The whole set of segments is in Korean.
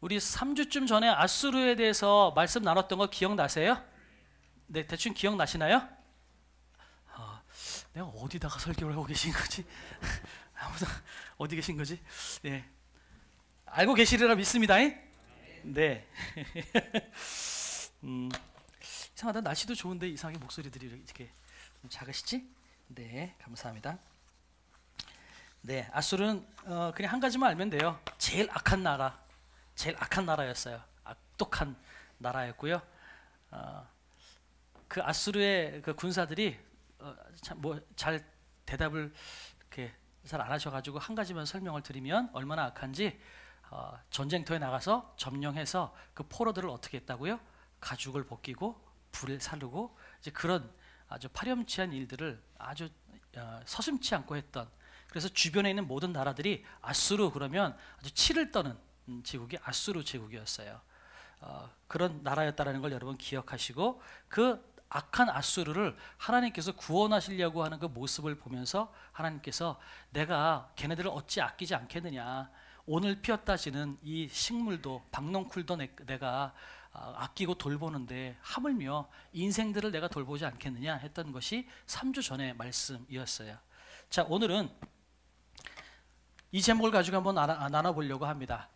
우리 3주쯤 전에 아수르에 대해서 말씀 나눴던 거 기억나세요? 네, 대충 기억나시나요? 내가 어디다가 설교를 하고 계신 거지? 아무튼 어디 계신 거지? 네, 알고 계시리라 믿습니다. 네. 이상하다. 날씨도 좋은데 이상하게 목소리들이 이렇게 좀 작으시지? 네, 감사합니다. 네, 아수르는 그냥 한 가지만 알면 돼요. 제일 악한 나라였어요. 악독한 나라였고요. 그 아수르의 그 군사들이 잘 대답을 이렇게 잘 안 하셔가지고 한 가지만 설명을 드리면 얼마나 악한지, 전쟁터에 나가서 점령해서 그 포로들을 어떻게 했다고요? 가죽을 벗기고 불을 사르고 이제 그런 아주 파렴치한 일들을 아주 서슴지 않고 했던, 그래서 주변에 있는 모든 나라들이 아수르 그러면 아주 치를 떠는 제국이 아수르 제국이었어요. 그런 나라였다는 걸 여러분 기억하시고, 그 악한 아수르를 하나님께서 구원하시려고 하는 그 모습을 보면서 하나님께서 내가 걔네들을 어찌 아끼지 않겠느냐, 오늘 피었다 지는 이 식물도 박농쿨도 내가 아끼고 돌보는데 하물며 인생들을 내가 돌보지 않겠느냐 했던 것이 3주 전의 말씀이었어요. 자, 오늘은 이 제목을 가지고 한번 나눠보려고 합니다.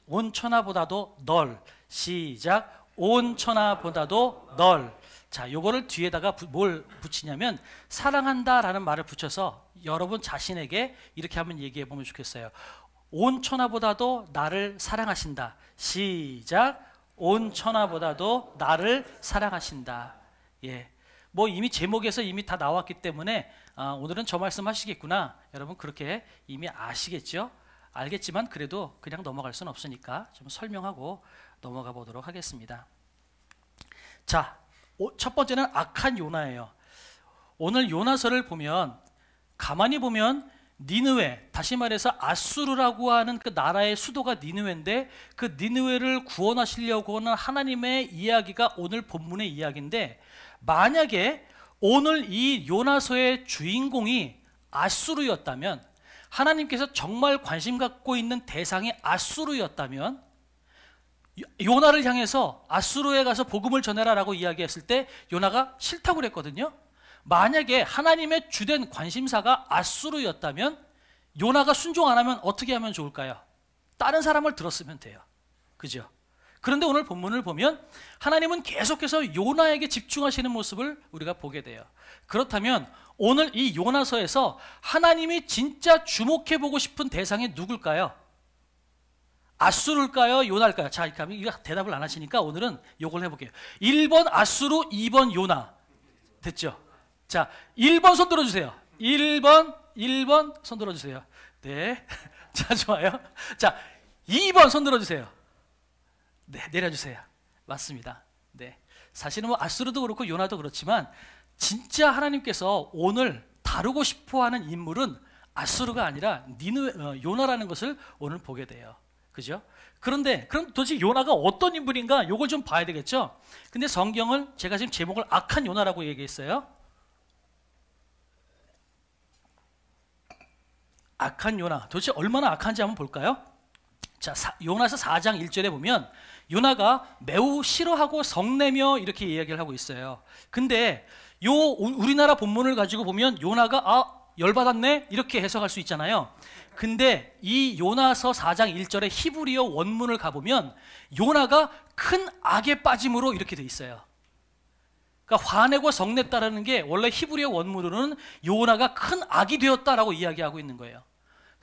온 천하보다도 널. 시작. 온 천하보다도 널. 자, 요거를 뒤에다가 뭘 붙이냐면 사랑한다 라는 말을 붙여서 여러분 자신에게 이렇게 한번 얘기해 보면 좋겠어요. 온 천하보다도 나를 사랑하신다. 시작. 온 천하보다도 나를 사랑하신다. 예, 뭐 이미 제목에서 이미 다 나왔기 때문에 오늘은 저 말씀 하시겠구나, 여러분 그렇게 이미 아시겠죠? 알겠지만 그래도 그냥 넘어갈 수는 없으니까 좀 설명하고 넘어가 보도록 하겠습니다. 자, 첫 번째는 악한 요나예요. 오늘 요나서를 보면 가만히 보면 니느웨, 다시 말해서 아수르라고 하는 그 나라의 수도가 니느웨인데, 그 니느웨를 구원하시려고 하는 하나님의 이야기가 오늘 본문의 이야기인데, 만약에 오늘 이 요나서의 주인공이 아수르였다면, 하나님께서 정말 관심 갖고 있는 대상이 아수르였다면, 요나를 향해서 아수르에 가서 복음을 전해라 라고 이야기했을 때 요나가 싫다고 그랬거든요. 만약에 하나님의 주된 관심사가 아수르였다면 요나가 순종 안 하면 어떻게 하면 좋을까요? 다른 사람을 들었으면 돼요. 그죠? 그런데 오늘 본문을 보면 하나님은 계속해서 요나에게 집중하시는 모습을 우리가 보게 돼요. 그렇다면 오늘 이 요나서에서 하나님이 진짜 주목해보고 싶은 대상이 누굴까요? 아수르일까요? 요나일까요? 자, 이거 대답을 안 하시니까 오늘은 요걸 해볼게요. 1번 아수르, 2번 요나. 됐죠? 자, 1번 손 들어주세요. 1번 손 들어주세요. 네. 자, 좋아요. 자, 2번 손 들어주세요. 네, 내려주세요. 맞습니다. 네. 사실은 뭐 아수르도 그렇고 요나도 그렇지만 진짜 하나님께서 오늘 다루고 싶어 하는 인물은 아수르가 아니라 요나라는 것을 오늘 보게 돼요. 그죠? 그런데 그럼 도대체 요나가 어떤 인물인가? 요걸 좀 봐야 되겠죠? 근데 성경을 제가 지금 제목을 악한 요나라고 얘기했어요. 악한 요나, 도대체 얼마나 악한지 한번 볼까요? 자, 요나서 4장 1절에 보면 요나가 매우 싫어하고 성내며 이렇게 이야기를 하고 있어요. 근데 우리나라 본문을 가지고 보면 요나가 열받았네 이렇게 해석할 수 있잖아요. 근데 이 요나서 4장 1절의 히브리어 원문을 가보면 요나가 큰 악에 빠짐으로 이렇게 돼 있어요. 그러니까 화내고 성냈다라는 게 원래 히브리어 원문으로는 요나가 큰 악이 되었다라고 이야기하고 있는 거예요.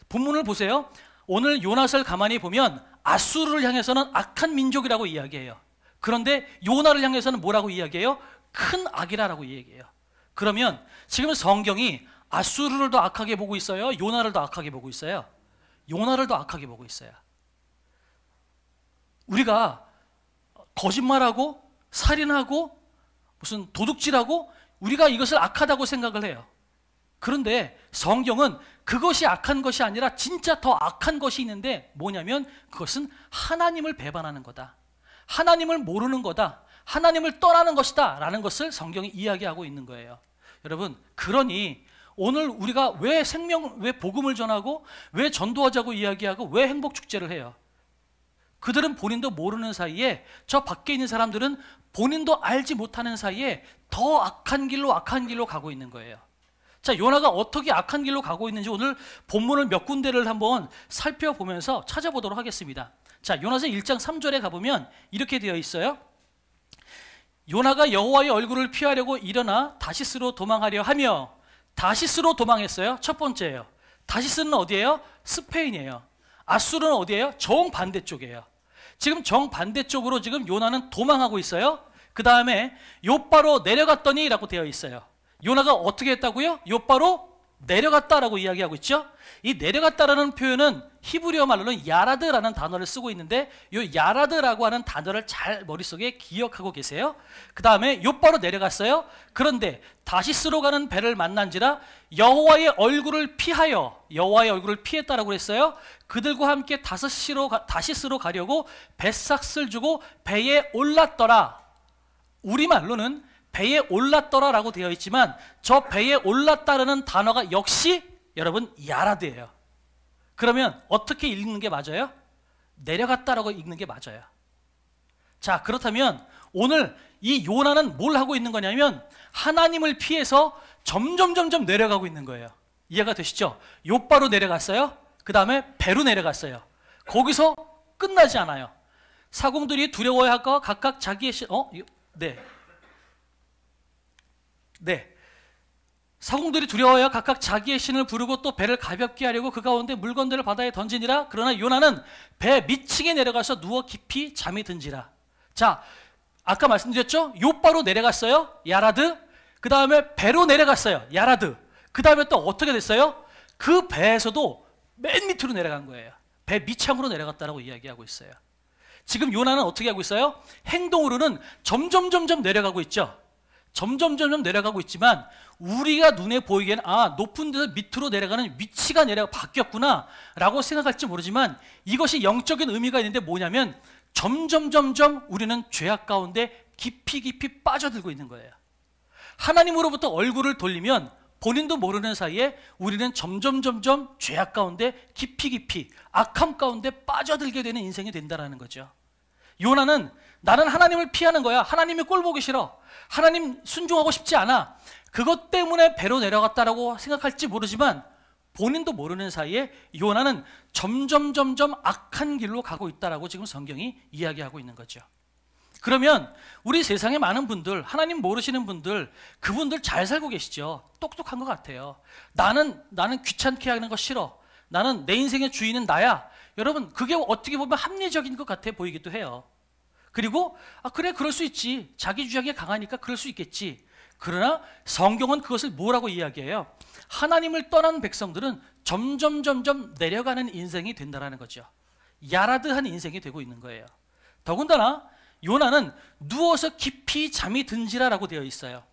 본문을 보세요. 오늘 요나서를 가만히 보면 아수르를 향해서는 악한 민족이라고 이야기해요. 그런데 요나를 향해서는 뭐라고 이야기해요? 큰 악이라고 이야기해요. 그러면 지금 성경이 아수르를 더 악하게 보고 있어요? 요나를 더 악하게 보고 있어요? 요나를 더 악하게 보고 있어요. 우리가 거짓말하고 살인하고 무슨 도둑질하고 우리가 이것을 악하다고 생각을 해요. 그런데 성경은 그것이 악한 것이 아니라 진짜 더 악한 것이 있는데 뭐냐면 그것은 하나님을 배반하는 거다. 하나님을 모르는 거다. 하나님을 떠나는 것이다 라는 것을 성경이 이야기하고 있는 거예요. 여러분, 그러니 오늘 우리가 왜 복음을 전하고 왜 전도하자고 이야기하고 왜 행복축제를 해요? 그들은 본인도 모르는 사이에, 저 밖에 있는 사람들은 본인도 알지 못하는 사이에 더 악한 길로 가고 있는 거예요. 자, 요나가 어떻게 악한 길로 가고 있는지 오늘 본문을 몇 군데를 한번 살펴보면서 찾아보도록 하겠습니다. 자, 요나서 1장 3절에 가보면 이렇게 되어 있어요. 요나가 여호와의 얼굴을 피하려고 일어나 다시스로 도망하려 하며, 다시스로 도망했어요. 첫 번째예요. 다시스는 어디예요? 스페인이에요. 아수르는 어디예요? 정반대쪽이에요. 지금 정반대쪽으로 지금 요나는 도망하고 있어요. 그 다음에 욥바로 내려갔더니 라고 되어 있어요. 요나가 어떻게 했다고요? 욥바로 내려갔다라고 이야기하고 있죠. 이 내려갔다라는 표현은 히브리어 말로는 야라드라는 단어를 쓰고 있는데, 이 야라드라고 하는 단어를 잘 머릿속에 기억하고 계세요. 그 다음에 욥바로 내려갔어요. 그런데 다시스로 가는 배를 만난지라 여호와의 얼굴을 피하여, 여호와의 얼굴을 피했다라고 했어요. 그들과 함께 다시스로 가려고 뱃삭을 주고 배에 올랐더라. 우리말로는 배에 올랐더라라고 되어 있지만 저 배에 올랐다라는 단어가 역시 여러분 야라드예요. 그러면 어떻게 읽는 게 맞아요? 내려갔다라고 읽는 게 맞아요. 자, 그렇다면 오늘 이 요나는 뭘 하고 있는 거냐면 하나님을 피해서 점점 내려가고 있는 거예요. 이해가 되시죠? 욥바로 내려갔어요. 그 다음에 배로 내려갔어요. 거기서 끝나지 않아요. 사공들이 두려워야 할까 각각 자기의 사공들이 두려워야 각각 자기의 신을 부르고 또 배를 가볍게 하려고 그 가운데 물건들을 바다에 던지니라. 그러나 요나는 배 밑층에 내려가서 누워 깊이 잠이 든지라. 자, 아까 말씀드렸죠? 욥바로 내려갔어요. 야라드. 그 다음에 배로 내려갔어요. 야라드. 그 다음에 또 어떻게 됐어요? 그 배에서도 맨 밑으로 내려간 거예요. 배 밑창으로 내려갔다라고 이야기하고 있어요. 지금 요나는 어떻게 하고 있어요? 행동으로는 점점 내려가고 있죠. 점점 내려가고 있지만 우리가 눈에 보이기에는 높은 데서 밑으로 내려가는 위치가 바뀌었구나 라고 생각할지 모르지만 이것이 영적인 의미가 있는데 뭐냐면 점점 우리는 죄악 가운데 깊이 빠져들고 있는 거예요. 하나님으로부터 얼굴을 돌리면 본인도 모르는 사이에 우리는 점점 죄악 가운데 깊이 악함 가운데 빠져들게 되는 인생이 된다는 거죠. 요나는 나는 하나님을 피하는 거야. 하나님이 꼴 보기 싫어. 하나님 순종하고 싶지 않아. 그것 때문에 배로 내려갔다라고 생각할지 모르지만 본인도 모르는 사이에 요나는 점점 악한 길로 가고 있다라고 지금 성경이 이야기하고 있는 거죠. 그러면 우리 세상에 많은 분들, 하나님 모르시는 분들, 그분들 잘 살고 계시죠. 똑똑한 것 같아요. 나는 귀찮게 하는 거 싫어. 나는 내 인생의 주인은 나야. 여러분, 그게 어떻게 보면 합리적인 것 같아 보이기도 해요. 그리고 그래, 그럴 수 있지. 자기 주장이 강하니까 그럴 수 있겠지. 그러나 성경은 그것을 뭐라고 이야기해요? 하나님을 떠난 백성들은 점점 내려가는 인생이 된다는 거죠. 야라드한 인생이 되고 있는 거예요. 더군다나 요나는 누워서 깊이 잠이 든지라라고 되어 있어요.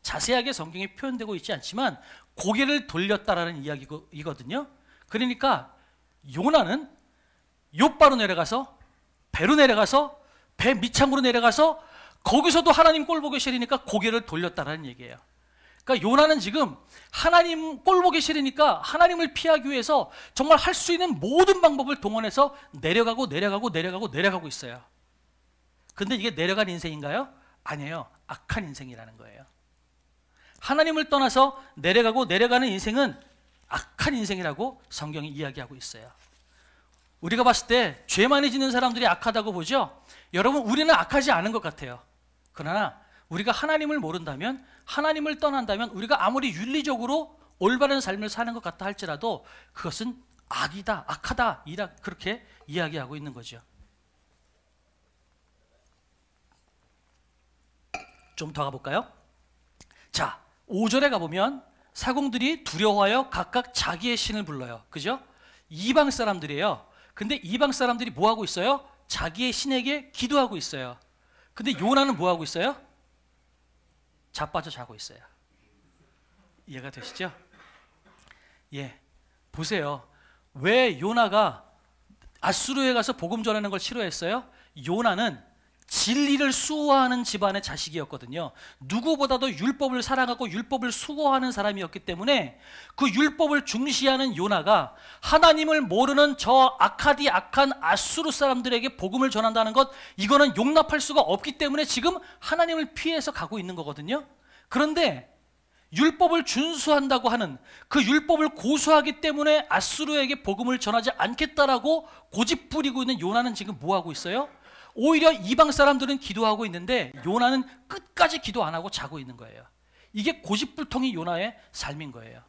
자세하게 성경에 표현되고 있지 않지만 고개를 돌렸다라는 이야기거든요. 그러니까 요나는 욥바로 내려가서 배로 내려가서 배 밑창으로 내려가서 거기서도 하나님 꼴 보기 싫으니까 고개를 돌렸다라는 얘기예요. 그러니까 요나는 지금 하나님 꼴 보기 싫으니까 하나님을 피하기 위해서 정말 할 수 있는 모든 방법을 동원해서 내려가고 있어요. 근데 이게 내려간 인생인가요? 아니에요. 악한 인생이라는 거예요. 하나님을 떠나서 내려가는 인생은 악한 인생이라고 성경이 이야기하고 있어요. 우리가 봤을 때 죄 많이 짓는 사람들이 악하다고 보죠? 여러분, 우리는 악하지 않은 것 같아요. 그러나 우리가 하나님을 모른다면, 하나님을 떠난다면 우리가 아무리 윤리적으로 올바른 삶을 사는 것 같다 할지라도 그것은 악이다, 악하다, 그렇게 이야기하고 있는 거죠. 좀 더 가볼까요? 자, 5절에 가보면 사공들이 두려워하여 각각 자기의 신을 불러요. 그죠? 이방 사람들이에요. 근데 이방 사람들이 뭐 하고 있어요? 자기의 신에게 기도하고 있어요. 근데 요나는 뭐 하고 있어요? 자빠져 자고 있어요. 이해가 되시죠? 예, 보세요. 왜 요나가 아수르에 가서 복음 전하는 걸 싫어했어요? 요나는 진리를 수호하는 집안의 자식이었거든요. 누구보다도 율법을 사랑하고 율법을 수호하는 사람이었기 때문에 그 율법을 중시하는 요나가 하나님을 모르는 저 악한 아수르 사람들에게 복음을 전한다는 것, 이거는 용납할 수가 없기 때문에 지금 하나님을 피해서 가고 있는 거거든요. 그런데 율법을 준수한다고 하는 그 율법을 고수하기 때문에 아수르에게 복음을 전하지 않겠다라고 고집부리고 있는 요나는 지금 뭐 하고 있어요? 오히려 이방 사람들은 기도하고 있는데 요나는 끝까지 기도 안 하고 자고 있는 거예요. 이게 고집불통이 요나의 삶인 거예요.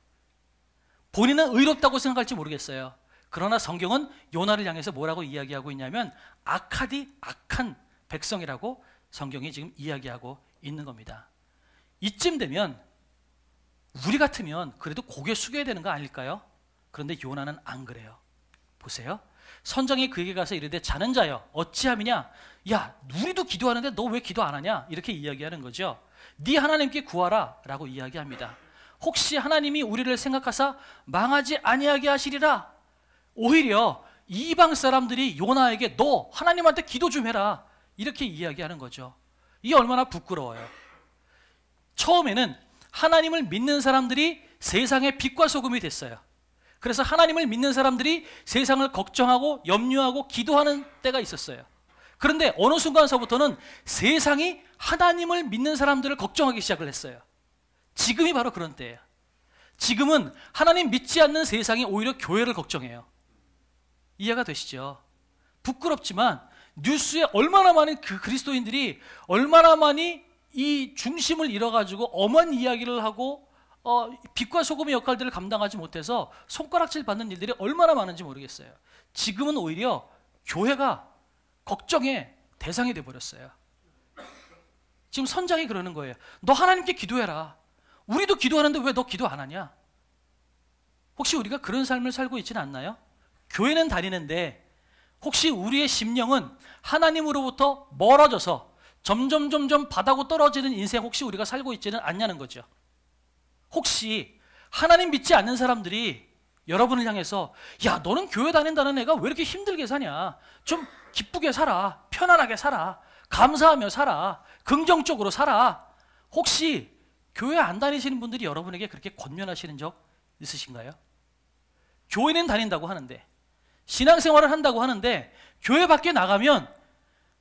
본인은 의롭다고 생각할지 모르겠어요. 그러나 성경은 요나를 향해서 뭐라고 이야기하고 있냐면 악한 백성이라고 성경이 지금 이야기하고 있는 겁니다. 이쯤 되면 우리 같으면 그래도 고개 숙여야 되는 거 아닐까요? 그런데 요나는 안 그래요. 보세요. 선장이 그에게 가서 이르되 자는 자여 어찌함이냐? 야, 우리도 기도하는데 너 왜 기도 안 하냐? 이렇게 이야기하는 거죠. 네 하나님께 구하라 라고 이야기합니다. 혹시 하나님이 우리를 생각하사 망하지 아니하게 하시리라. 오히려 이방 사람들이 요나에게 너 하나님한테 기도 좀 해라 이렇게 이야기하는 거죠. 이게 얼마나 부끄러워요. 처음에는 하나님을 믿는 사람들이 세상의 빛과 소금이 됐어요. 그래서 하나님을 믿는 사람들이 세상을 걱정하고 염려하고 기도하는 때가 있었어요. 그런데 어느 순간서부터는 세상이 하나님을 믿는 사람들을 걱정하기 시작을 했어요. 지금이 바로 그런 때예요. 지금은 하나님 믿지 않는 세상이 오히려 교회를 걱정해요. 이해가 되시죠? 부끄럽지만 뉴스에 얼마나 많은 그 그리스도인들이 얼마나 많이 이 중심을 잃어가지고 엄한 이야기를 하고 빛과 소금의 역할들을 감당하지 못해서 손가락질 받는 일들이 얼마나 많은지 모르겠어요. 지금은 오히려 교회가 걱정의 대상이 돼버렸어요. 지금 선장이 그러는 거예요. 너 하나님께 기도해라. 우리도 기도하는데 왜 너 기도 안 하냐? 혹시 우리가 그런 삶을 살고 있지는 않나요? 교회는 다니는데 혹시 우리의 심령은 하나님으로부터 멀어져서 점점 바다고 떨어지는 인생 혹시 우리가 살고 있지는 않냐는 거죠. 혹시 하나님 믿지 않는 사람들이 여러분을 향해서 야, 너는 교회 다닌다는 애가 왜 이렇게 힘들게 사냐? 좀 기쁘게 살아. 편안하게 살아. 감사하며 살아. 긍정적으로 살아. 혹시 교회 안 다니시는 분들이 여러분에게 그렇게 권면하시는 적 있으신가요? 교회는 다닌다고 하는데 신앙생활을 한다고 하는데 교회 밖에 나가면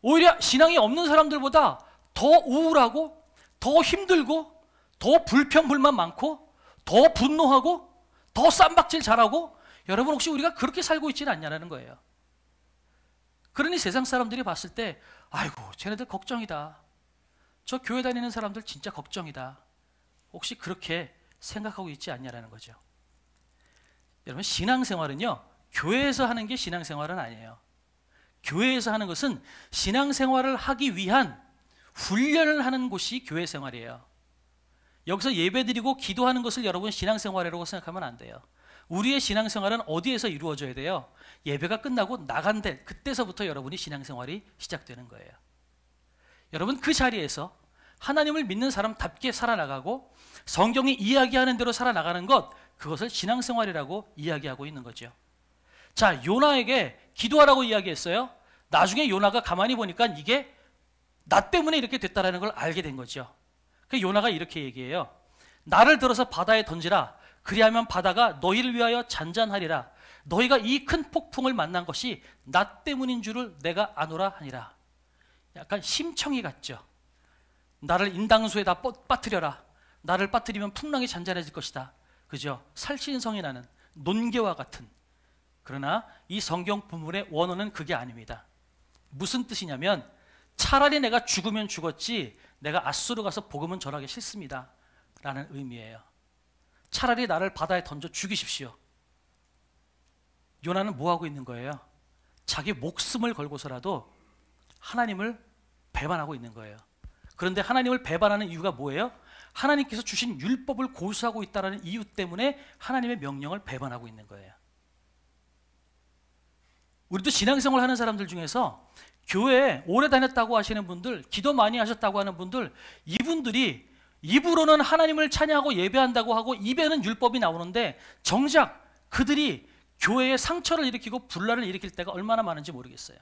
오히려 신앙이 없는 사람들보다 더 우울하고 더 힘들고 더 불평불만 많고 더 분노하고 더 쌈박질 잘하고 여러분 혹시 우리가 그렇게 살고 있지는 않냐는 거예요. 그러니 세상 사람들이 봤을 때 아이고 쟤네들 걱정이다. 저 교회 다니는 사람들 진짜 걱정이다. 혹시 그렇게 생각하고 있지 않냐는 거죠. 여러분 신앙생활은요 교회에서 하는 게 신앙생활은 아니에요. 교회에서 하는 것은 신앙생활을 하기 위한 훈련을 하는 곳이 교회 생활이에요. 여기서 예배드리고 기도하는 것을 여러분 신앙생활이라고 생각하면 안 돼요. 우리의 신앙생활은 어디에서 이루어져야 돼요? 예배가 끝나고 나간 데 그때서부터 여러분이 신앙생활이 시작되는 거예요. 여러분 그 자리에서 하나님을 믿는 사람답게 살아나가고 성경이 이야기하는 대로 살아나가는 것, 그것을 신앙생활이라고 이야기하고 있는 거죠. 자, 요나에게 기도하라고 이야기했어요. 나중에 요나가 가만히 보니까 이게 나 때문에 이렇게 됐다는 걸 알게 된 거죠. 그 요나가 이렇게 얘기해요. 나를 들어서 바다에 던지라. 그리하면 바다가 너희를 위하여 잔잔하리라. 너희가 이 큰 폭풍을 만난 것이 나 때문인 줄을 내가 아노라 하니라. 약간 심청이 같죠. 나를 인당수에다 빠뜨려라. 나를 빠뜨리면 풍랑이 잔잔해질 것이다. 그죠? 살신성이 나는 논개와 같은. 그러나 이 성경 본문의 원어는 그게 아닙니다. 무슨 뜻이냐면 차라리 내가 죽으면 죽었지 내가 아수르 가서 복음은 전하기 싫습니다 라는 의미예요. 차라리 나를 바다에 던져 죽이십시오. 요나는 뭐 하고 있는 거예요? 자기 목숨을 걸고서라도 하나님을 배반하고 있는 거예요. 그런데 하나님을 배반하는 이유가 뭐예요? 하나님께서 주신 율법을 고수하고 있다는 이유 때문에 하나님의 명령을 배반하고 있는 거예요. 우리도 신앙생활 하는 사람들 중에서 교회에 오래 다녔다고 하시는 분들, 기도 많이 하셨다고 하는 분들, 이분들이 입으로는 하나님을 찬양하고 예배한다고 하고 입에는 율법이 나오는데 정작 그들이 교회에 상처를 일으키고 분란을 일으킬 때가 얼마나 많은지 모르겠어요.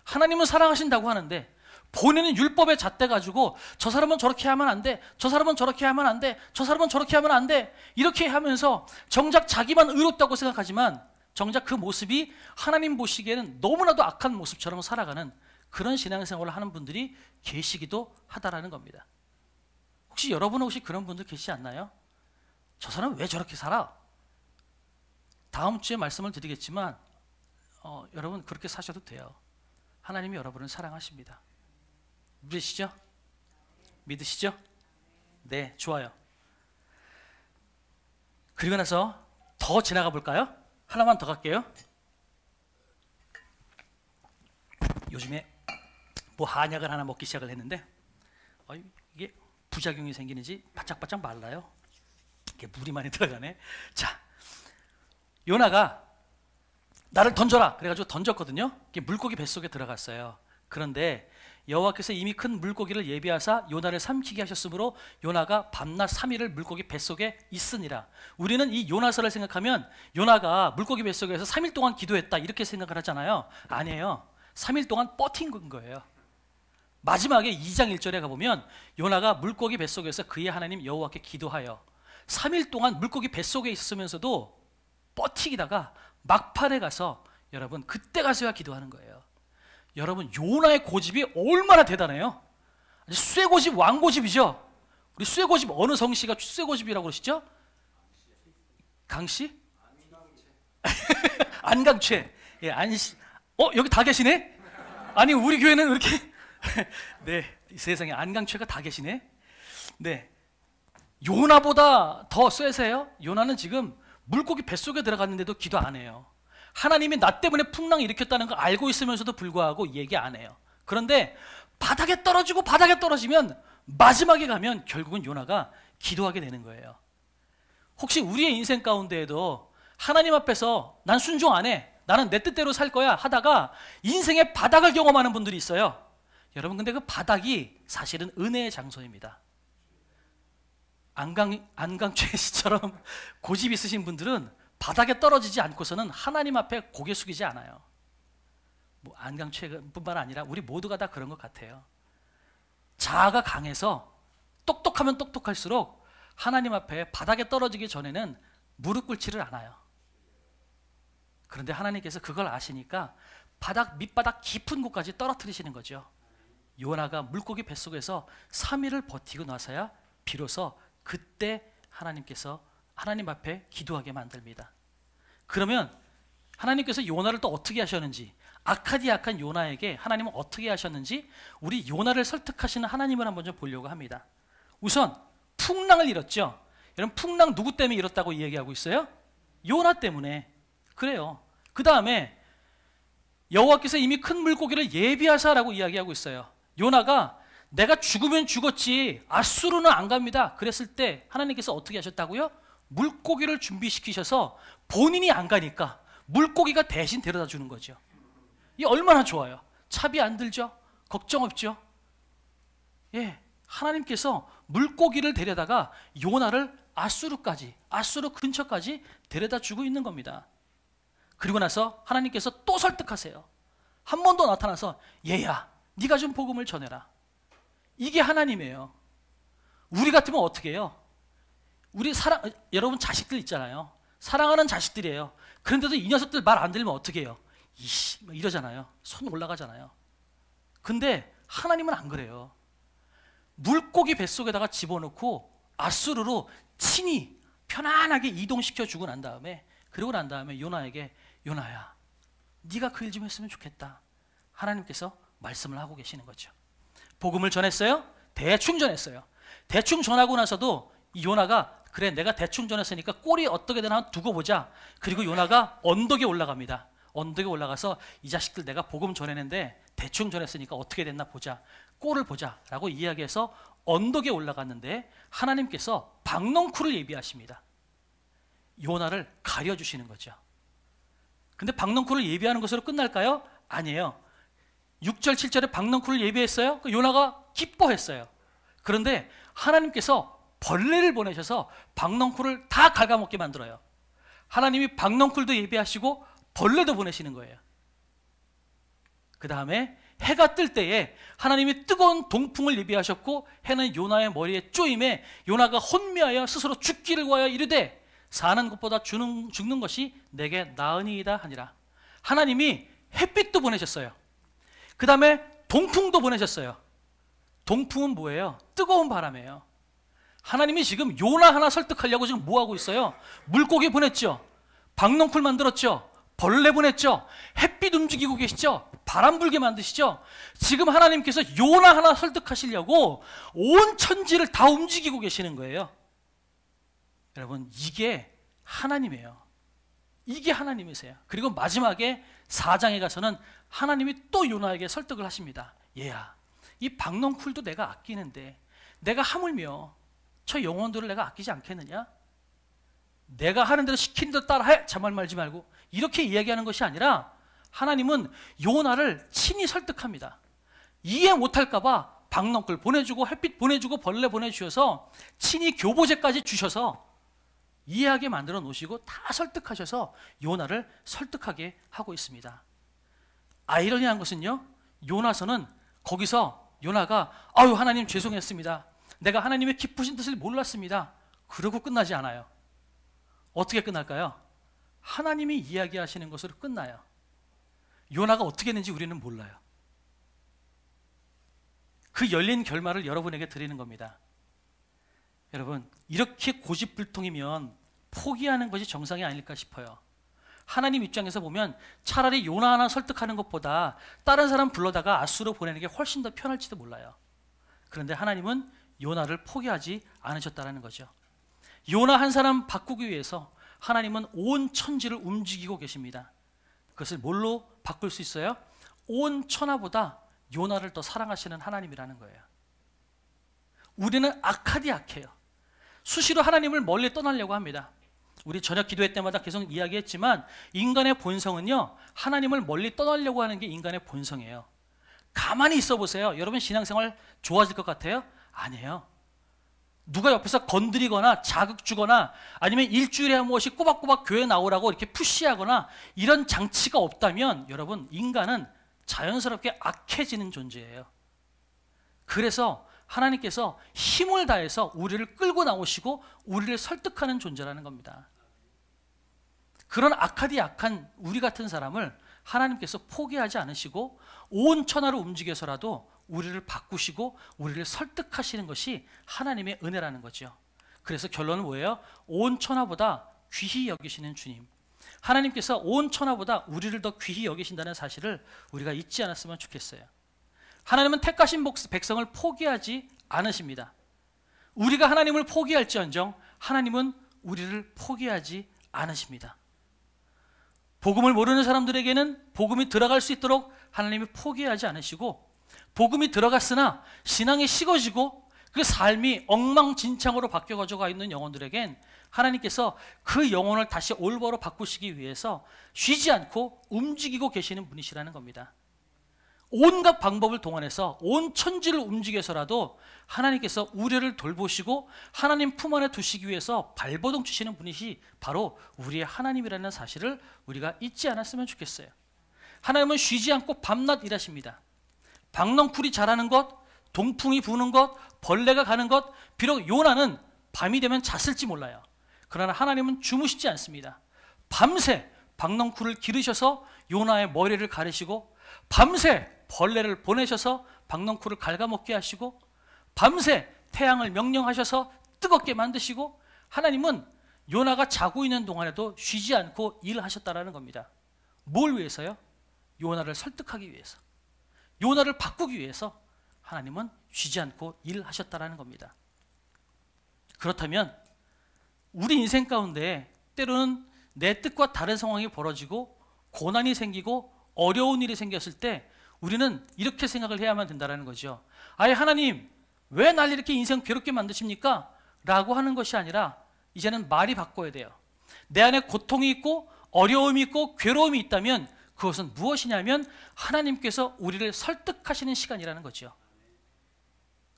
하나님은 사랑하신다고 하는데 본인은 율법에 잣대가지고 저 사람은 저렇게 하면 안 돼, 저 사람은 저렇게 하면 안 돼, 저 사람은 저렇게 하면 안 돼, 이렇게 하면서 정작 자기만 의롭다고 생각하지만 정작 그 모습이 하나님 보시기에는 너무나도 악한 모습처럼 살아가는 그런 신앙생활을 하는 분들이 계시기도 하다라는 겁니다. 혹시 여러분은 혹시 그런 분들 계시지 않나요? 저 사람은 왜 저렇게 살아? 다음 주에 말씀을 드리겠지만 여러분 그렇게 사셔도 돼요. 하나님이 여러분을 사랑하십니다. 믿으시죠? 믿으시죠? 네, 좋아요. 그리고 나서 더 지나가 볼까요? 하나만 더 갈게요. 요즘에 뭐 한약을 하나 먹기 시작을 했는데 이게 부작용이 생기는지 바짝바짝 말라요. 이게 물이 많이 들어가네. 자, 요나가 나를 던져라 그래가지고 던졌거든요. 이게 물고기 뱃속에 들어갔어요. 그런데 여호와께서 이미 큰 물고기를 예비하사 요나를 삼키게 하셨으므로 요나가 밤낮 3일을 물고기 뱃속에 있으니라. 우리는 이 요나서를 생각하면 요나가 물고기 뱃속에서 3일 동안 기도했다 이렇게 생각을 하잖아요. 아니에요. 3일 동안 버틴 거예요. 마지막에 2장 1절에 가보면 요나가 물고기 뱃속에서 그의 하나님 여호와께 기도하여 3일 동안 물고기 뱃속에 있으면서도 버티기다가 막판에 가서 여러분 그때 가서야 기도하는 거예요. 여러분 요나의 고집이 얼마나 대단해요. 쇠고집 왕고집이죠. 우리 쇠고집 어느 성씨가 쇠고집이라고 그러시죠? 강씨? 안강최. 예, 안씨. 여기 다 계시네? 아니 우리 교회는 이렇게 네, 세상에 안강최가 다 계시네. 네, 요나보다 더 쇠세요. 요나는 지금 물고기 뱃속에 들어갔는데도 기도 안 해요. 하나님이 나 때문에 풍랑을 일으켰다는 걸 알고 있으면서도 불구하고 얘기 안 해요. 그런데 바닥에 떨어지면 마지막에 가면 결국은 요나가 기도하게 되는 거예요. 혹시 우리의 인생 가운데에도 하나님 앞에서 난 순종 안 해, 나는 내 뜻대로 살 거야 하다가 인생의 바닥을 경험하는 분들이 있어요. 여러분 근데 그 바닥이 사실은 은혜의 장소입니다. 안강최 씨처럼 고집 있으신 분들은 바닥에 떨어지지 않고서는 하나님 앞에 고개 숙이지 않아요. 뭐 안강최뿐만 아니라 우리 모두가 다 그런 것 같아요. 자아가 강해서 똑똑하면 똑똑할수록 하나님 앞에 바닥에 떨어지기 전에는 무릎 꿇지를 않아요. 그런데 하나님께서 그걸 아시니까 밑바닥 깊은 곳까지 떨어뜨리시는 거죠. 요나가 물고기 뱃속에서 3일을 버티고 나서야 비로소 그때 하나님께서 하나님 앞에 기도하게 만듭니다. 그러면 하나님께서 요나를 또 어떻게 하셨는지, 악하디 악한 요나에게 하나님은 어떻게 하셨는지 우리 요나를 설득하시는 하나님을 한번 좀 보려고 합니다. 우선 풍랑을 잃었죠. 여러분 풍랑 누구 때문에 잃었다고 이야기하고 있어요? 요나 때문에. 그래요. 그 다음에 여호와께서 이미 큰 물고기를 예비하사라고 이야기하고 있어요. 요나가 내가 죽으면 죽었지 아수르는 안 갑니다 그랬을 때 하나님께서 어떻게 하셨다고요? 물고기를 준비시키셔서 본인이 안 가니까 물고기가 대신 데려다 주는 거죠. 이 얼마나 좋아요. 차비 안 들죠? 걱정 없죠? 예, 하나님께서 물고기를 데려다가 요나를 아수르 근처까지 데려다 주고 있는 겁니다. 그리고 나서 하나님께서 또 설득하세요. 한 번 더 나타나서 얘야 네가 좀 복음을 전해라. 이게 하나님이에요. 우리 같으면 어떻게 해요? 여러분 자식들 있잖아요. 사랑하는 자식들이에요. 그런데도 이 녀석들 말 안 들으면 어떻게 해요? 이씨 이러잖아요. 손 올라가잖아요. 근데 하나님은 안 그래요. 물고기 뱃속에다가 집어넣고 아수르로 친히 편안하게 이동시켜 주고 난 다음에 요나에게 요나야 네가 그 일 좀 했으면 좋겠다. 하나님께서 말씀을 하고 계시는 거죠. 복음을 전했어요? 대충 전했어요. 대충 전하고 나서도 이 요나가 그래 내가 대충 전했으니까 꼴이 어떻게 되나 두고 보자. 그리고 요나가 언덕에 올라갑니다. 언덕에 올라가서 이 자식들 내가 복음 전했는데 대충 전했으니까 어떻게 됐나 보자. 꼴을 보자 라고 이야기해서 언덕에 올라갔는데 하나님께서 박넝쿨을 예비하십니다. 요나를 가려주시는 거죠. 근데 박넝쿨을 예비하는 것으로 끝날까요? 아니에요. 6절 7절에 박넝쿨을 예비했어요. 요나가 기뻐했어요. 그런데 하나님께서 벌레를 보내셔서 박넝쿨을 다 갉아먹게 만들어요. 하나님이 박넝쿨도 예비하시고 벌레도 보내시는 거예요. 그 다음에 해가 뜰 때에 하나님이 뜨거운 동풍을 예비하셨고 해는 요나의 머리에 쪼임에 요나가 혼미하여 스스로 죽기를 구하여 이르되 사는 것보다 죽는 것이 내게 나으니이다 하니라. 하나님이 햇빛도 보내셨어요. 그 다음에 동풍도 보내셨어요. 동풍은 뭐예요? 뜨거운 바람이에요. 하나님이 지금 요나 하나 설득하려고 지금 뭐 하고 있어요? 물고기 보냈죠. 박넝쿨 만들었죠. 벌레 보냈죠. 햇빛 움직이고 계시죠. 바람 불게 만드시죠. 지금 하나님께서 요나 하나 설득하시려고 온 천지를 다 움직이고 계시는 거예요. 여러분, 이게 하나님이에요. 이게 하나님이세요. 그리고 마지막에 4장에 가서는 하나님이 또 요나에게 설득을 하십니다. 얘야, 이 박넝쿨도 내가 아끼는데 내가 하물며 저 영혼들을 내가 아끼지 않겠느냐? 내가 하는 대로 시키는 대로 따라해. 잔말 말지 말고. 이렇게 이야기하는 것이 아니라 하나님은 요나를 친히 설득합니다. 이해 못할까 봐 박넝쿨 보내주고 햇빛 보내주고 벌레 보내주셔서 친히 교보제까지 주셔서 이해하게 만들어 놓으시고 다 설득하셔서 요나를 설득하게 하고 있습니다. 아이러니한 것은요, 요나서는 거기서 요나가 아유 하나님 죄송했습니다. 내가 하나님의 깊으신 뜻을 몰랐습니다. 그러고 끝나지 않아요. 어떻게 끝날까요? 하나님이 이야기하시는 것으로 끝나요. 요나가 어떻게 했는지 우리는 몰라요. 그 열린 결말을 여러분에게 드리는 겁니다. 여러분, 이렇게 고집불통이면 포기하는 것이 정상이 아닐까 싶어요. 하나님 입장에서 보면 차라리 요나 하나 설득하는 것보다 다른 사람 불러다가 앗수로 보내는 게 훨씬 더 편할지도 몰라요. 그런데 하나님은 요나를 포기하지 않으셨다는 거죠. 요나 한 사람 바꾸기 위해서 하나님은 온 천지를 움직이고 계십니다. 그것을 뭘로 바꿀 수 있어요? 온 천하보다 요나를 더 사랑하시는 하나님이라는 거예요. 우리는 악하디 악해요. 수시로 하나님을 멀리 떠나려고 합니다. 우리 저녁 기도회 때마다 계속 이야기했지만 인간의 본성은요, 하나님을 멀리 떠나려고 하는 게 인간의 본성이에요. 가만히 있어 보세요. 여러분 신앙생활 좋아질 것 같아요? 아니에요. 누가 옆에서 건드리거나 자극 주거나 아니면 일주일에 한 번씩 꼬박꼬박 교회 나오라고 이렇게 푸시하거나 이런 장치가 없다면 여러분, 인간은 자연스럽게 악해지는 존재예요. 그래서 하나님께서 힘을 다해서 우리를 끌고 나오시고 우리를 설득하는 존재라는 겁니다. 그런 악하디 악한 우리 같은 사람을 하나님께서 포기하지 않으시고 온 천하를 움직여서라도 우리를 바꾸시고 우리를 설득하시는 것이 하나님의 은혜라는 거죠. 그래서 결론은 뭐예요? 온 천하보다 귀히 여기시는 주님, 하나님께서 온 천하보다 우리를 더 귀히 여기신다는 사실을 우리가 잊지 않았으면 좋겠어요. 하나님은 택하신 백성을 포기하지 않으십니다. 우리가 하나님을 포기할지언정 하나님은 우리를 포기하지 않으십니다. 복음을 모르는 사람들에게는 복음이 들어갈 수 있도록 하나님이 포기하지 않으시고, 복음이 들어갔으나 신앙이 식어지고 그 삶이 엉망진창으로 바뀌어가지고 있는 영혼들에겐 하나님께서 그 영혼을 다시 올바로 바꾸시기 위해서 쉬지 않고 움직이고 계시는 분이시라는 겁니다. 온갖 방법을 동원해서 온 천지를 움직여서라도 하나님께서 우리를 돌보시고 하나님 품 안에 두시기 위해서 발버둥 치시는 분이시 바로 우리의 하나님이라는 사실을 우리가 잊지 않았으면 좋겠어요. 하나님은 쉬지 않고 밤낮 일하십니다. 박넝쿨이 자라는 것, 동풍이 부는 것, 벌레가 가는 것, 비록 요나는 밤이 되면 잤을지 몰라요. 그러나 하나님은 주무시지 않습니다. 밤새 박넝쿨을 기르셔서 요나의 머리를 가르시고, 밤새 벌레를 보내셔서 박넝쿨을 갉아먹게 하시고, 밤새 태양을 명령하셔서 뜨겁게 만드시고, 하나님은 요나가 자고 있는 동안에도 쉬지 않고 일하셨다는 겁니다. 뭘 위해서요? 요나를 설득하기 위해서, 요나를 바꾸기 위해서 하나님은 쉬지 않고 일하셨다는 겁니다. 그렇다면 우리 인생 가운데 때로는 내 뜻과 다른 상황이 벌어지고 고난이 생기고 어려운 일이 생겼을 때 우리는 이렇게 생각을 해야만 된다는 거죠. 아예 하나님, 왜 날 이렇게 인생 괴롭게 만드십니까? 라고 하는 것이 아니라 이제는 말이 바꿔야 돼요. 내 안에 고통이 있고 어려움이 있고 괴로움이 있다면 그것은 무엇이냐면 하나님께서 우리를 설득하시는 시간이라는 거죠.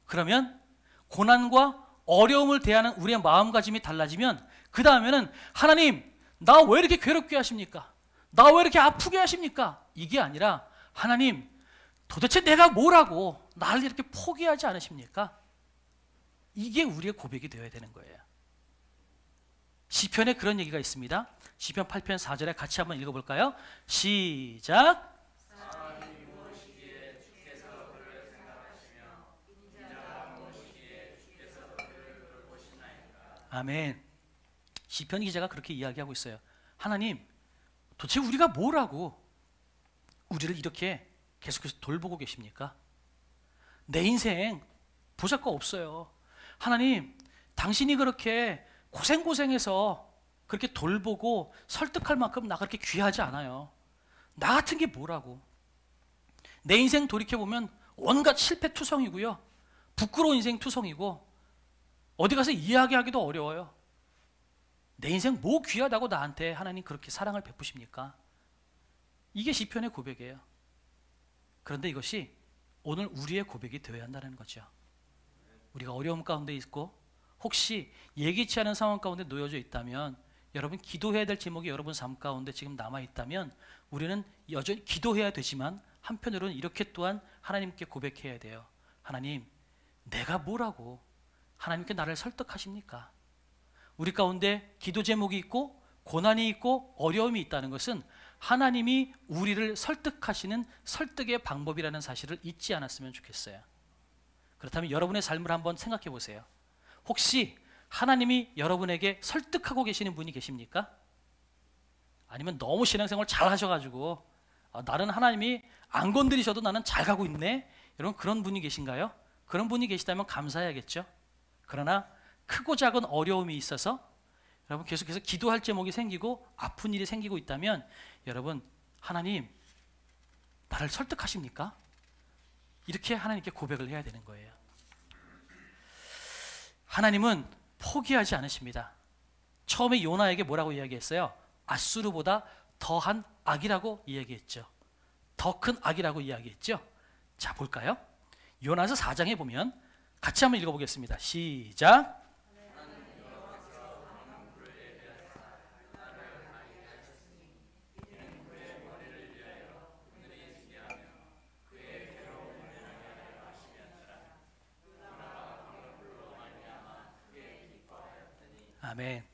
그러면 고난과 어려움을 대하는 우리의 마음가짐이 달라지면 그 다음에는 하나님, 나 왜 이렇게 괴롭게 하십니까? 나 왜 이렇게 아프게 하십니까? 이게 아니라 하나님, 도대체 내가 뭐라고 나를 이렇게 포기하지 않으십니까? 이게 우리의 고백이 되어야 되는 거예요. 시편에 그런 얘기가 있습니다. 시편 8편 4절에 같이 한번 읽어볼까요? 시작. 아멘. 시편 기자가 그렇게 이야기하고 있어요. 하나님, 도대체 우리가 뭐라고 우리를 이렇게 계속해서 돌보고 계십니까? 내 인생 보잘것 없어요. 하나님, 당신이 그렇게 고생해서 그렇게 돌보고 설득할 만큼 나 그렇게 귀하지 않아요. 나 같은 게 뭐라고. 내 인생 돌이켜보면 온갖 실패투성이고요, 부끄러운 인생 투성이고, 어디 가서 이야기하기도 어려워요. 내 인생 뭐 귀하다고 나한테 하나님 그렇게 사랑을 베푸십니까? 이게 시편의 고백이에요. 그런데 이것이 오늘 우리의 고백이 되어야 한다는 거죠. 우리가 어려움 가운데 있고 혹시 예기치 않은 상황 가운데 놓여져 있다면, 여러분 기도해야 될 제목이 여러분 삶 가운데 지금 남아 있다면 우리는 여전히 기도해야 되지만 한편으로는 이렇게 또한 하나님께 고백해야 돼요. 하나님, 내가 뭐라고 하나님께 나를 설득하십니까? 우리 가운데 기도 제목이 있고 고난이 있고 어려움이 있다는 것은 하나님이 우리를 설득하시는 설득의 방법이라는 사실을 잊지 않았으면 좋겠어요. 그렇다면 여러분의 삶을 한번 생각해 보세요. 혹시 하나님이 여러분에게 설득하고 계시는 분이 계십니까? 아니면 너무 신앙생활 잘 하셔가지고 나는 하나님이 안 건드리셔도 나는 잘 가고 있네, 여러분 그런 분이 계신가요? 그런 분이 계시다면 감사해야겠죠. 그러나 크고 작은 어려움이 있어서 여러분 계속해서 기도할 제목이 생기고 아픈 일이 생기고 있다면, 여러분 하나님 나를 설득하십니까? 이렇게 하나님께 고백을 해야 되는 거예요. 하나님은 포기하지 않으십니다. 처음에 요나에게 뭐라고 이야기했어요? 아수르보다 더한 악이라고 이야기했죠. 더 큰 악이라고 이야기했죠. 자, 볼까요? 요나서 4장에 보면 같이 한번 읽어보겠습니다. 시작. 아멘.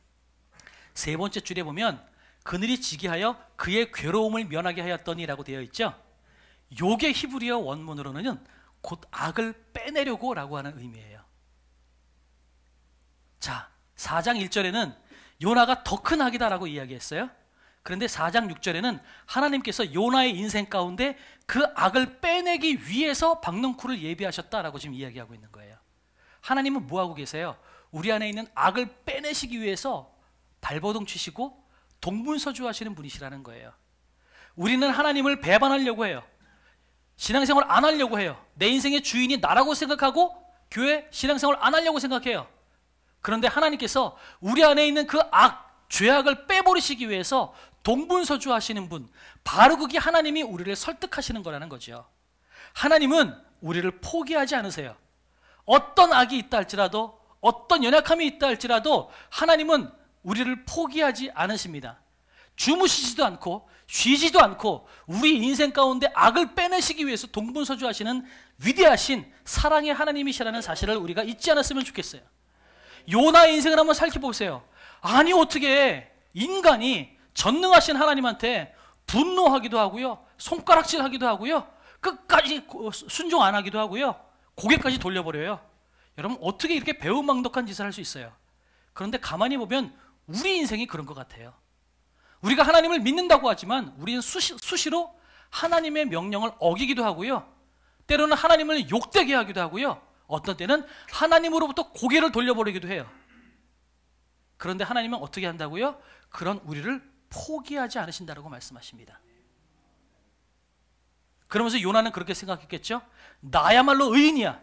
세 번째 줄에 보면 그늘이 지게 하여 그의 괴로움을 면하게 하였더니라고 되어 있죠. 요게 히브리어 원문으로는 곧 악을 빼내려고 라고 하는 의미예요. 자, 4장 1절에는 요나가 더 큰 악이다 라고 이야기했어요. 그런데 4장 6절에는 하나님께서 요나의 인생 가운데 그 악을 빼내기 위해서 박넝쿨을 예비하셨다라고 지금 이야기하고 있는 거예요. 하나님은 뭐하고 계세요? 우리 안에 있는 악을 빼내시기 위해서 발버둥 치시고 동분서주하시는 분이시라는 거예요. 우리는 하나님을 배반하려고 해요. 신앙생활 안 하려고 해요. 내 인생의 주인이 나라고 생각하고 교회 신앙생활 안 하려고 생각해요. 그런데 하나님께서 우리 안에 있는 그 악, 죄악을 빼버리시기 위해서 동분서주하시는 분, 바로 그게 하나님이 우리를 설득하시는 거라는 거죠. 하나님은 우리를 포기하지 않으세요. 어떤 악이 있다 할지라도, 어떤 연약함이 있다 할지라도 하나님은 우리를 포기하지 않으십니다. 주무시지도 않고 쉬지도 않고 우리 인생 가운데 악을 빼내시기 위해서 동분서주하시는 위대하신 사랑의 하나님이시라는 사실을 우리가 잊지 않았으면 좋겠어요. 요나의 인생을 한번 살펴보세요. 아니 어떻게 인간이 전능하신 하나님한테 분노하기도 하고요, 손가락질하기도 하고요, 끝까지 순종 안 하기도 하고요, 고개까지 돌려버려요. 여러분 어떻게 이렇게 배은망덕한 짓을 할 수 있어요? 그런데 가만히 보면 우리 인생이 그런 것 같아요. 우리가 하나님을 믿는다고 하지만 우리는 수시로 하나님의 명령을 어기기도 하고요, 때로는 하나님을 욕되게 하기도 하고요, 어떤 때는 하나님으로부터 고개를 돌려버리기도 해요. 그런데 하나님은 어떻게 한다고요? 그런 우리를 포기하지 않으신다고 말씀하십니다. 그러면서 요나는 그렇게 생각했겠죠? 나야말로 의인이야.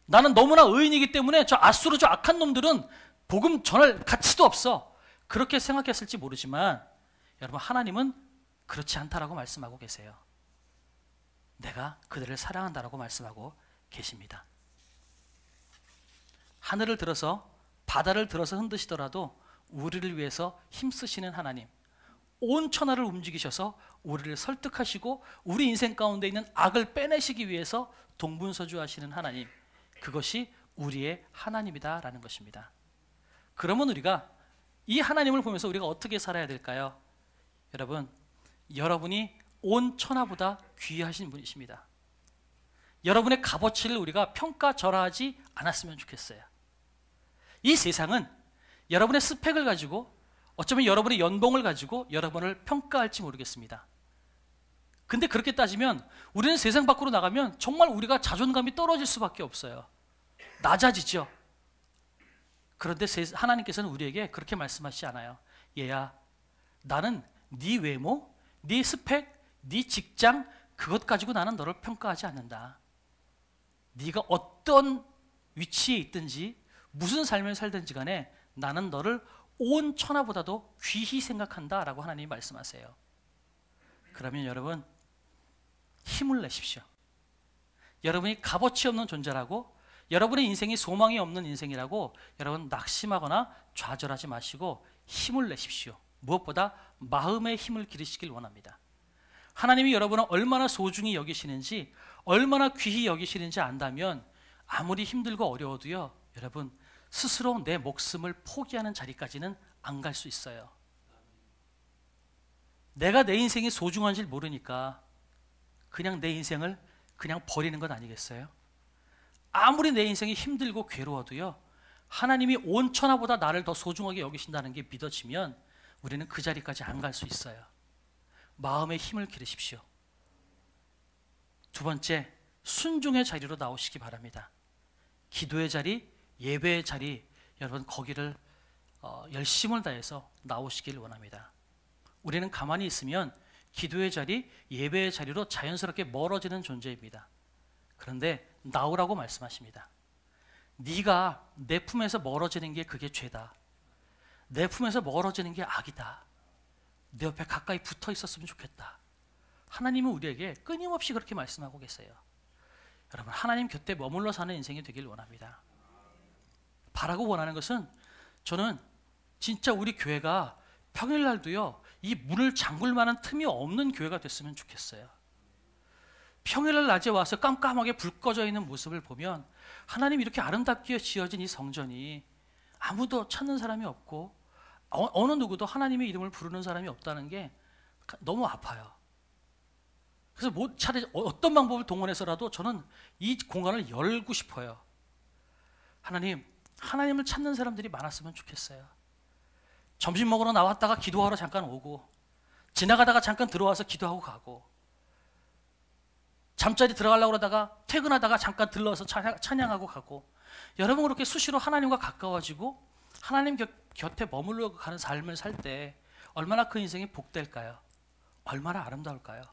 나는 너무나 의인이기 때문에 저 아수르 저 악한 놈들은 복음 전할 가치도 없어. 그렇게 생각했을지 모르지만 여러분 하나님은 그렇지 않다라고 말씀하고 계세요. 내가 그들을 사랑한다라고 말씀하고 계십니다. 하늘을 들어서 바다를 들어서 흔드시더라도 우리를 위해서 힘쓰시는 하나님, 온 천하를 움직이셔서 우리를 설득하시고 우리 인생 가운데 있는 악을 빼내시기 위해서 동분서주하시는 하나님, 그것이 우리의 하나님이다라는 것입니다. 그러면 우리가 이 하나님을 보면서 우리가 어떻게 살아야 될까요? 여러분, 여러분이 온 천하보다 귀하신 분이십니다. 여러분의 값어치를 우리가 평가절하하지 않았으면 좋겠어요. 이 세상은 여러분의 스펙을 가지고, 어쩌면 여러분의 연봉을 가지고 여러분을 평가할지 모르겠습니다. 근데 그렇게 따지면 우리는 세상 밖으로 나가면 정말 우리가 자존감이 떨어질 수밖에 없어요. 낮아지죠. 그런데 하나님께서는 우리에게 그렇게 말씀하시지 않아요. 얘야, 나는 네 외모, 네 스펙, 네 직장, 그것 가지고 나는 너를 평가하지 않는다. 네가 어떤 위치에 있든지 무슨 삶을 살든지 간에 나는 너를 온 천하보다도 귀히 생각한다 라고 하나님이 말씀하세요. 그러면 여러분, 힘을 내십시오. 여러분이 값어치 없는 존재라고, 여러분의 인생이 소망이 없는 인생이라고 여러분 낙심하거나 좌절하지 마시고 힘을 내십시오. 무엇보다 마음의 힘을 기르시길 원합니다. 하나님이 여러분을 얼마나 소중히 여기시는지, 얼마나 귀히 여기시는지 안다면 아무리 힘들고 어려워도요, 여러분 스스로 내 목숨을 포기하는 자리까지는 안 갈 수 있어요. 내가 내 인생이 소중한지 모르니까 그냥 내 인생을 그냥 버리는 것 아니겠어요? 아무리 내 인생이 힘들고 괴로워도요, 하나님이 온 천하보다 나를 더 소중하게 여기신다는 게 믿어지면 우리는 그 자리까지 안 갈 수 있어요. 마음의 힘을 기르십시오. 두 번째, 순종의 자리로 나오시기 바랍니다. 기도의 자리, 예배의 자리, 여러분 거기를 열심을 다해서 나오시길 원합니다. 우리는 가만히 있으면 기도의 자리, 예배의 자리로 자연스럽게 멀어지는 존재입니다. 그런데 나오라고 말씀하십니다. 네가 내 품에서 멀어지는 게 그게 죄다. 내 품에서 멀어지는 게 악이다. 내 옆에 가까이 붙어 있었으면 좋겠다. 하나님은 우리에게 끊임없이 그렇게 말씀하고 계세요. 여러분, 하나님 곁에 머물러 사는 인생이 되길 원합니다. 바라고 원하는 것은, 저는 진짜 우리 교회가 평일날도요, 이 문을 잠글 만한 틈이 없는 교회가 됐으면 좋겠어요. 평일날 낮에 와서 깜깜하게 불 꺼져 있는 모습을 보면 하나님 이렇게 아름답게 지어진 이 성전이 아무도 찾는 사람이 없고 어느 누구도 하나님의 이름을 부르는 사람이 없다는 게 너무 아파요. 그래서 차라리 어떤 방법을 동원해서라도 저는 이 공간을 열고 싶어요. 하나님을 찾는 사람들이 많았으면 좋겠어요. 점심 먹으러 나왔다가 기도하러 잠깐 오고, 지나가다가 잠깐 들어와서 기도하고 가고, 잠자리 들어가려고 그러다가 퇴근하다가 잠깐 들러서 찬양하고 가고, 여러분 그렇게 수시로 하나님과 가까워지고 하나님 곁에 머물러 가는 삶을 살 때 얼마나 그 인생이 복될까요? 얼마나 아름다울까요?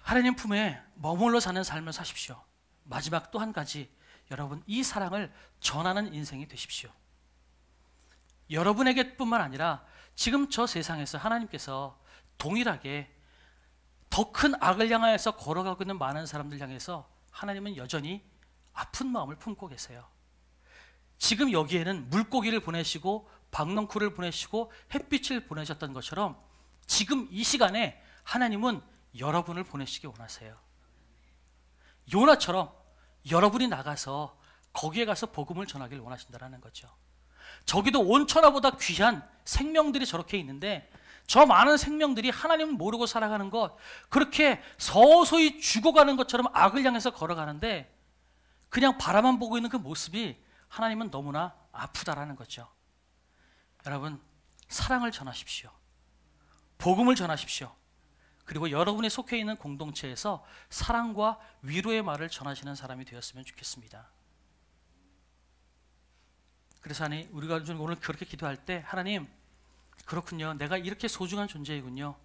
하나님 품에 머물러 사는 삶을 사십시오. 마지막 또 한 가지, 여러분 이 사랑을 전하는 인생이 되십시오. 여러분에게뿐만 아니라 지금 저 세상에서 하나님께서 동일하게 더 큰 악을 향하여서 걸어가고 있는 많은 사람들 향해서 하나님은 여전히 아픈 마음을 품고 계세요. 지금 여기에는 물고기를 보내시고 박넝쿨을 보내시고 햇빛을 보내셨던 것처럼 지금 이 시간에 하나님은 여러분을 보내시기 원하세요. 요나처럼 여러분이 나가서 거기에 가서 복음을 전하기를 원하신다는 거죠. 저기도 온 천하보다 귀한 생명들이 저렇게 있는데 저 많은 생명들이 하나님을 모르고 살아가는 것, 그렇게 서서히 죽어가는 것처럼 악을 향해서 걸어가는데 그냥 바라만 보고 있는 그 모습이 하나님은 너무나 아프다라는 거죠. 여러분, 사랑을 전하십시오. 복음을 전하십시오. 그리고 여러분이 속해 있는 공동체에서 사랑과 위로의 말을 전하시는 사람이 되었으면 좋겠습니다. 그래서 우리가 오늘 그렇게 기도할 때, 하나님, 그렇군요, 내가 이렇게 소중한 존재이군요,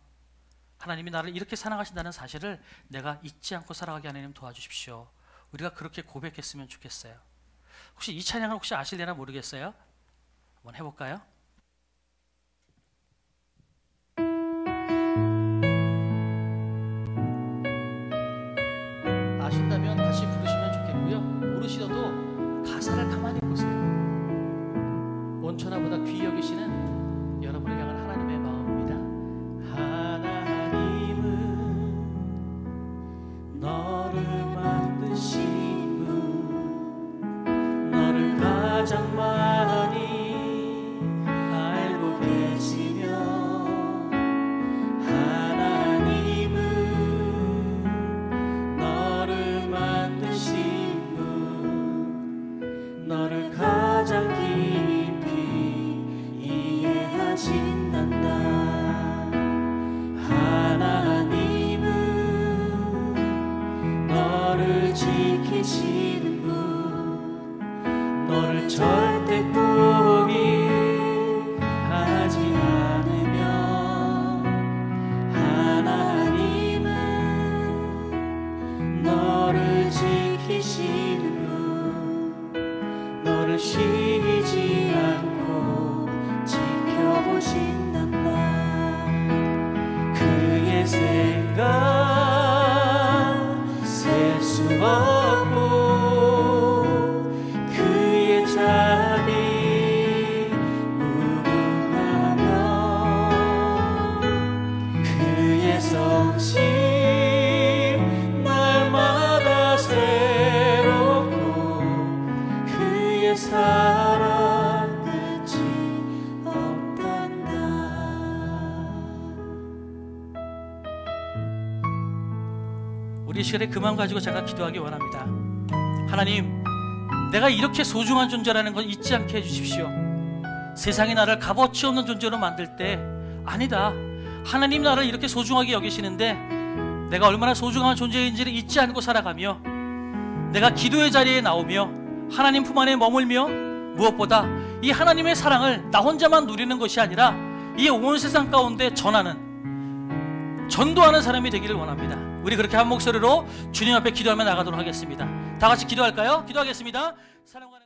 하나님이 나를 이렇게 사랑하신다는 사실을 내가 잊지 않고 살아가게 하나님 도와주십시오. 우리가 그렇게 고백했으면 좋겠어요. 혹시 이 찬양을 혹시 아실려나 모르겠어요? 한번 해볼까요? 아신다면 다시 부르시면 좋겠고요. 모르시더라도 가사를 가만히 보세요. 온 천하보다 귀히 여기시는 여러분을 향한 하나님 날마다 새롭고 그의 사랑 끝이 없단다. 우리 시간에 그 마음 가지고 제가 기도하기 원합니다. 하나님, 내가 이렇게 소중한 존재라는 걸 잊지 않게 해주십시오. 세상이 나를 값어치 없는 존재로 만들 때 아니다, 하나님 나를 이렇게 소중하게 여기시는데 내가 얼마나 소중한 존재인지를 잊지 않고 살아가며, 내가 기도의 자리에 나오며 하나님 품 안에 머물며, 무엇보다 이 하나님의 사랑을 나 혼자만 누리는 것이 아니라 이 온 세상 가운데 전도하는 사람이 되기를 원합니다. 우리 그렇게 한 목소리로 주님 앞에 기도하며 나가도록 하겠습니다. 다 같이 기도할까요? 기도하겠습니다. 사랑하는